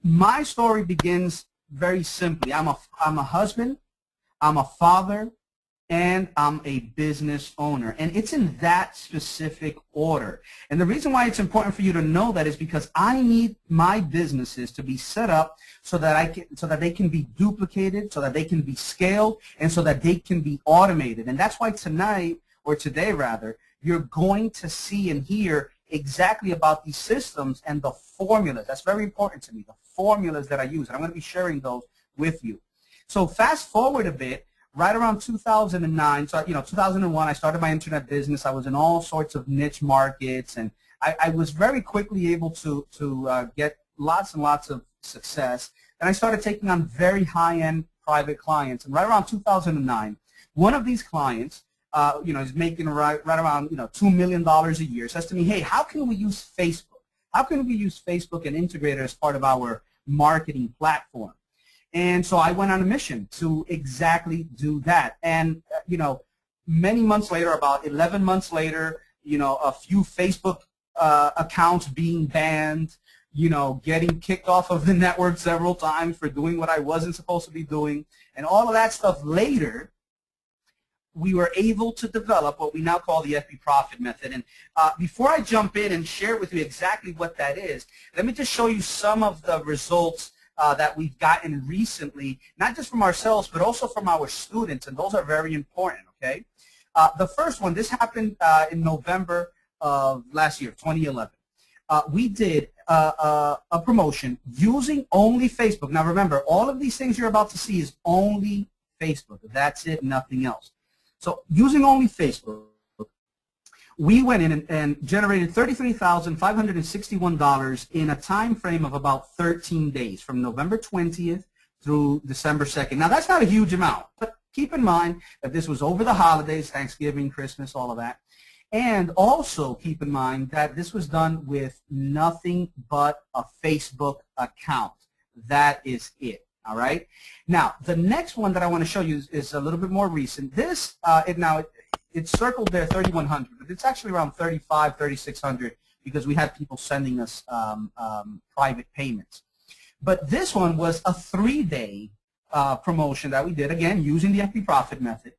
my story begins very simply. I'm a husband, I'm a father, and I'm a business owner. And it's in that specific order. And the reason why it's important for you to know that is because I need my businesses to be set up so that they can be duplicated, so that they can be scaled, and so that they can be automated. And that's why tonight, or today rather, you're going to see and hear exactly about these systems and the formulas. That's very important to me, the formulas that I use. And I'm going to be sharing those with you. So fast forward a bit. Right around 2009, so 2001, I started my internet business. I was in all sorts of niche markets, and I was very quickly able to get lots and lots of success. And I started taking on very high-end private clients. And right around 2009, one of these clients, is making right around $2 million a year. Says to me, "Hey, how can we use Facebook? How can we use Facebook and integrate it as part of our marketing platform?" And so I went on a mission to exactly do that. And, many months later, about 11 months later, a few Facebook accounts being banned, getting kicked off of the network several times for doing what I wasn't supposed to be doing, and all of that stuff later, we were able to develop what we now call the FB Profit Method. And before I jump in and share with you exactly what that is, let me just show you some of the results that we've gotten recently, not just from ourselves, but also from our students, and those are very important, okay? The first one, this happened in November of last year, 2011. We did a promotion using only Facebook. Now remember, all of these things you're about to see is only Facebook. That's it, nothing else. So using only Facebook, we went in and generated $33,561 in a time frame of about 13 days, from November 20th through December 2nd. Now, that's not a huge amount, but keep in mind that this was over the holidays, Thanksgiving, Christmas, all of that. And also keep in mind that this was done with nothing but a Facebook account. That is it. All right. Now, the next one that I want to show you is a little bit more recent. This, it's circled there 3,100, but it's actually around 3,600 because we had people sending us private payments. But this one was a 3-day promotion that we did, again, using the FB Profit Method.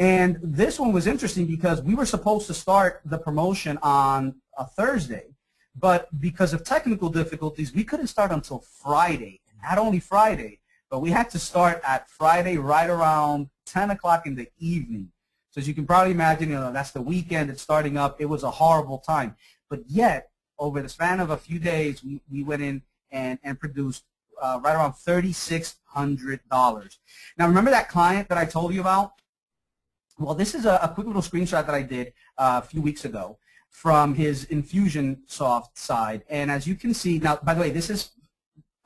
And this one was interesting because we were supposed to start the promotion on a Thursday, but because of technical difficulties, we couldn't start until Friday. And not only Friday, but we had to start at Friday right around 10 o'clock in the evening. So as you can probably imagine, that's the weekend, it's starting up. It was a horrible time. But yet, over the span of a few days, we went in and produced right around $3,600. Now, remember that client that I told you about? Well, this is a quick little screenshot that I did a few weeks ago from his Infusionsoft side. And as you can see, now, by the way, this is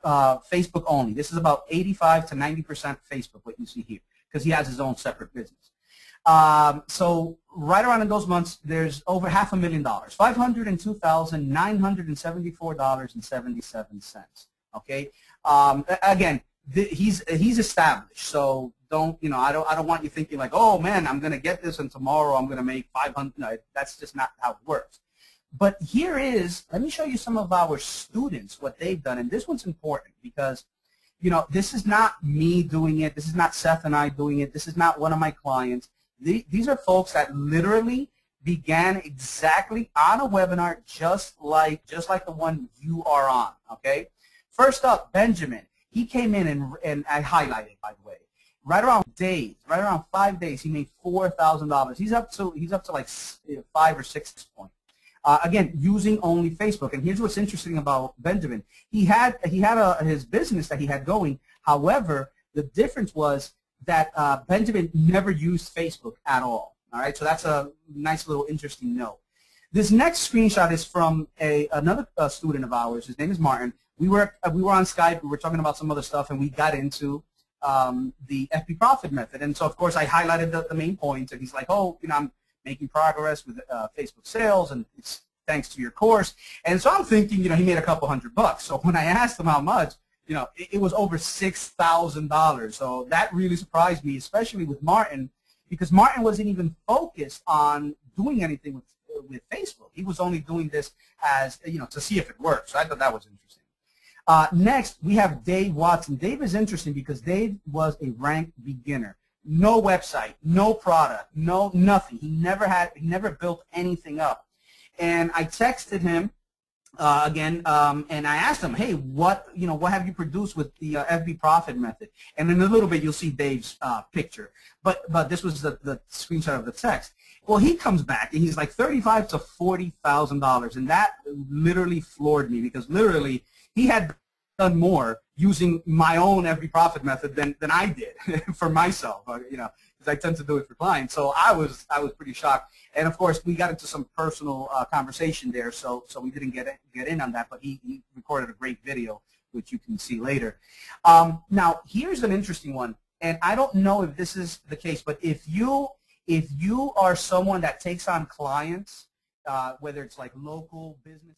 Facebook only. This is about 85 to 90% Facebook, what you see here, because he has his own separate business. So right around in those months, there's over $500,000, $502,974.77. Okay. Again, he's established, so don't I don't want you thinking like, oh man, I'm going to get this and tomorrow I'm going to make 500. No, that's just not how it works. But let me show you some of our students, what they've done, and this one's important because this is not me doing it. This is not Seth and I doing it. This is not one of my clients. These are folks that literally began exactly on a webinar just like the one you are on, okay? First up, Benjamin. He came in and I highlighted, by the way. Right around 5 days, he made $4,000. He's up to like 5 or 6 points. Again, using only Facebook. And here's what's interesting about Benjamin. He had his business that he had going. However, the difference was that Benjamin never used Facebook at all. All right, so that's a nice little interesting note. This next screenshot is from another student of ours. His name is Martin. We were on Skype. We were talking about some other stuff, and we got into the FB Profit Method. And so, of course, I highlighted the main points, and he's like, oh, I'm making progress with Facebook sales, and it's thanks to your course. And so I'm thinking, he made a couple $100. So when I asked him how much, it was over $6,000. So that really surprised me, especially with Martin, because Martin wasn't even focused on doing anything with Facebook. He was only doing this as, to see if it works. So I thought that was interesting. Next, we have Dave Watson. Dave is interesting because Dave was a ranked beginner. No website, no product, no nothing. He never built anything up. And I texted him again, and I asked him, hey, what have you produced with the FB profit method? And in a little bit, you'll see Dave's picture. But this was the screenshot of the text. Well, he comes back and he's like $35,000 to $40,000, and that literally floored me because literally he had done more using my own FB profit method than I did for myself. Because I tend to do it for clients. So I was pretty shocked. And of course, we got into some personal conversation there, so we didn't get in on that. But he recorded a great video, which you can see later. Now, here's an interesting one, and I don't know if this is the case, but if you are someone that takes on clients, whether it's like local business.